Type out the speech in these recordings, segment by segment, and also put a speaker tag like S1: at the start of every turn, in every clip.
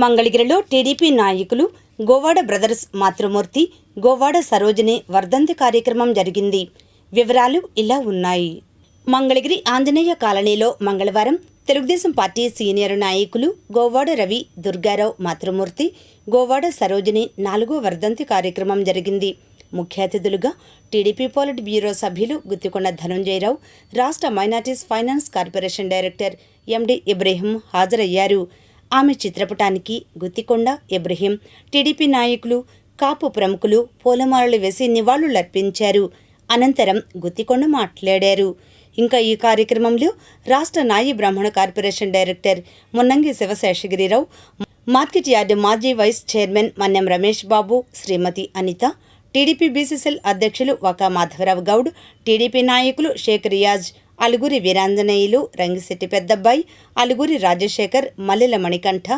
S1: మంగళగిరిలో టీడీపీ నాయకులు గోవాడ బ్రదర్స్ మాతృమూర్తి గోవాడ సరోజిని వర్ధంతి కార్యక్రమం జరిగింది. వివరాలు ఇలా ఉన్నాయి. మంగళగిరి ఆంజనేయ కాలనీలో మంగళవారం తెలుగుదేశం పార్టీ సీనియర్ నాయకులు గోవాడ రవి, దుర్గారావు మాతృమూర్తి, గోవాడ సరోజిని 4వ వర్ధంతి కార్యక్రమం జరిగింది. ముఖ్య అతిథులుగా టీడీపీ పోలిట్ బ్యూరో సభ్యులు గుత్తికొండ ధనంజయరావు, రాష్ట్ర minorities finance corporation director MD Ibrahim హాజరయ్యారు. ఆమె చిత్రపటానికి గుత్తికొండ, ఇబ్రహీం, టీడీపీ నాయకులు, కాపు ప్రముఖులు పూలమాలలు వేసి నివాళులర్పించారు. అనంతరం గుత్తికొండ మాట్లాడారు. ఇంకా ఈ కార్యక్రమంలో రాష్ట్ర నాయి బ్రాహ్మణ corporation director Munnangi Sivaseshagirirao, market yard మాజీ వైస్ చైర్మన్ మన్నెం రమేష్ బాబు, శ్రీమతి అనిత, టీడీపీ బీసీసీఎల్ అధ్యక్షులు వకా మాధవరావు గౌడ్, టీడీపీ నాయకులు షేక్ రియాజ్, అలుగురి వీరాంజనేయులు, రంగిశెట్టి పెద్దబ్బాయి, అలుగురి రాజశేఖర్, మల్లెల మణికంఠ,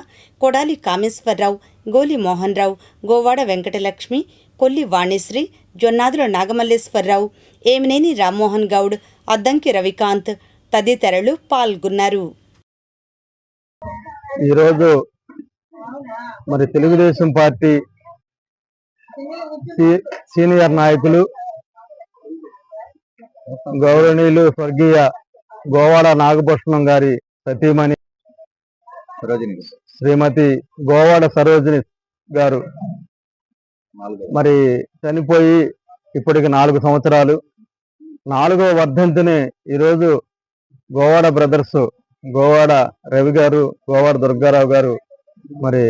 S1: కొడాలి కామేశ్వరరావు, గోలి మోహన్ రావు, గోవాడ వెంకటలక్ష్మి, కొల్లి వాణిశ్రీ, జొన్నాదుల నాగమల్లేశ్వరరావు, ఏమినేని రామ్మోహన్ గౌడ్, అద్దంకి రవికాంత్ తదితరులు పాల్గొన్నారు.
S2: ఈరోజు మరి తెలుగుదేశం పార్టీ సీనియర్ నాయకులు గౌరవనీయులు స్వర్గీయ గోవాడ నాగభూషణం గారి సతీమణి శ్రీమతి గోవాడ సరోజిని గారు మరి చనిపోయి ఇప్పటికి 4 సంవత్సరాలు. 4వ వర్ధంతిని ఈరోజు గోవాడ బ్రదర్స్, గోవాడ రవి గారు, గోవాడ దుర్గారావు గారు మరి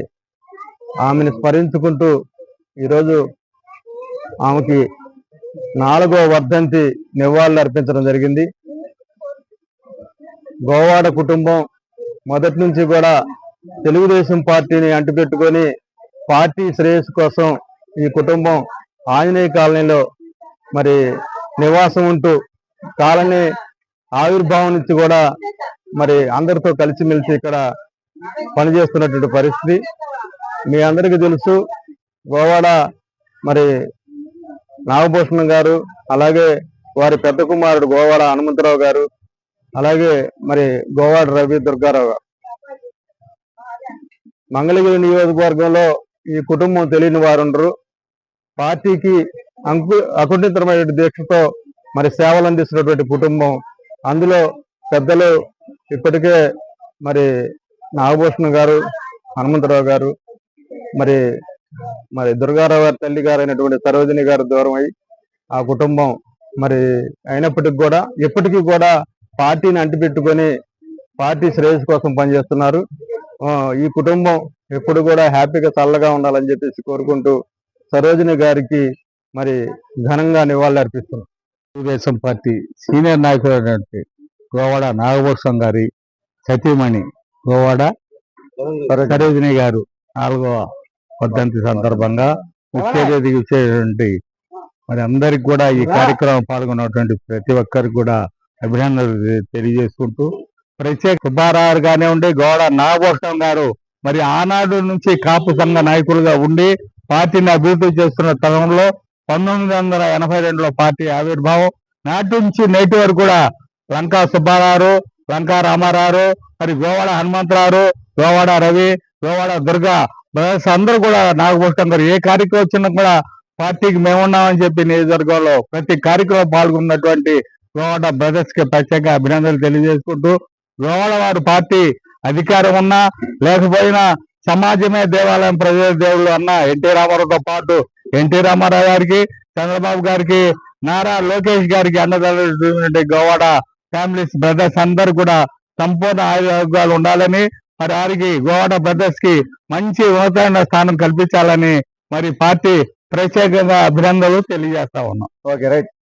S2: ఆమెను స్మరించుకుంటూ ఈరోజు ఆమెకి 4వ వర్ధంతి నివాళులు అర్పించడం జరిగింది. గోవాడ కుటుంబం మొదటి నుంచి కూడా తెలుగుదేశం పార్టీని అంటిపెట్టుకొని పార్టీ శ్రేయస్సు కోసం ఈ కుటుంబం ఆంజనేయ కాలనీలో మరి నివాసం ఉంటూ కాలనీ ఆవిర్భావం నుంచి కూడా మరి అందరితో కలిసిమెలిసి ఇక్కడ పనిచేస్తున్నటువంటి పరిస్థితి మీ అందరికీ తెలుసు. గోవాడ మరి నాగభూషణం గారు, అలాగే వారి పెద్ద కుమారుడు గోవాడ హనుమంతరావు గారు, అలాగే మరి గోవాడ రవి, దుర్గారావు గారు. మంగళగిరి నియోజకవర్గంలో ఈ కుటుంబం తెలియని వారు ఉండరు. పార్టీకి అకుంఠితమైన దీక్షతో మరి సేవలు అందిస్తున్నటువంటి కుటుంబం. అందులో పెద్దలు ఇప్పటికే మరి నాగభూషణం గారు, హనుమంతరావు గారు, మరి దుర్గారావు గారి తల్లి గారు అయినటువంటి సరోజిని గారు దూరం అయి ఆ కుటుంబం మరి అయినప్పటికీ కూడా ఇప్పటికీ కూడా పార్టీని అంటిపెట్టుకొని పార్టీ శ్రేయస్సు కోసం పనిచేస్తున్నారు. ఈ కుటుంబం ఎప్పుడు కూడా హ్యాపీగా చల్లగా ఉండాలని చెప్పేసి కోరుకుంటూ సరోజిని గారికి మరి ఘనంగా నివాళులు అర్పిస్తున్నాం. తెలుగుదేశం పార్టీ సీనియర్ నాయకుడు గోవాడ నాగభూషణం గారి సతీమణి గోవాడ సరోజిని గారు 4వ వర్ధంతి సందర్భంగా ముఖ్య అతిథిగా ఇచ్చేటువంటి మరి అందరికి కూడా ఈ కార్యక్రమం పాల్గొన్నటువంటి ప్రతి ఒక్కరికి కూడా అభినందనలు తెలియజేసుకుంటూ ప్రత్యేక సుబ్బారావు గానే ఉండి గోవాడ నాగభూషణం గారు మరి ఆనాడు నుంచి కాపు సంఘ నాయకులుగా ఉండి పార్టీని అభివృద్ధి చేస్తున్న తరుణంలో 1982లో పార్టీ ఆవిర్భావం నాటి నుంచి నేటి వరకు కూడా లంకా సుబ్బారావు, లంకా రామారావు, మరి గోవాడ హనుమంతరావు, గోవాడ రవి, గోవాడ దుర్గా బ్రదర్స్ అందరూ కూడా నాగభూషణం గారు ఏ కార్యక్రమం వచ్చినా కూడా పార్టీకి మేమున్నామని చెప్పి నియోజకవర్గంలో ప్రతి కార్యక్రమం పాల్గొన్నటువంటి గోవాడ బ్రదర్స్ కి ప్రత్యేక అభినందనలు తెలియజేసుకుంటూ గోవాడ వారి పార్టీ అధికారం ఉన్నా లేకపోయినా సమాజమే దేవాలయం, ప్రజల దేవుళ్ళు అన్న ఎన్టీ రామారావుతో పాటు ఎన్టీ రామారావు గారికి, చంద్రబాబు గారికి, నారా లోకేష్ గారికి అన్నదాన్ని గోవాడ ఫ్యామిలీస్ బ్రదర్స్ అందరూ కూడా సంపూర్ణ ఆరోగ్యాలు ఉండాలని మరి వారికి గోవాడ బ్రదర్స్ కి మంచి ఉన్నతమైన స్థానం కల్పించాలని మరి పార్టీ ప్రత్యేకంగా అభినందనలు తెలియజేస్తా ఉన్నాం. Okay, right.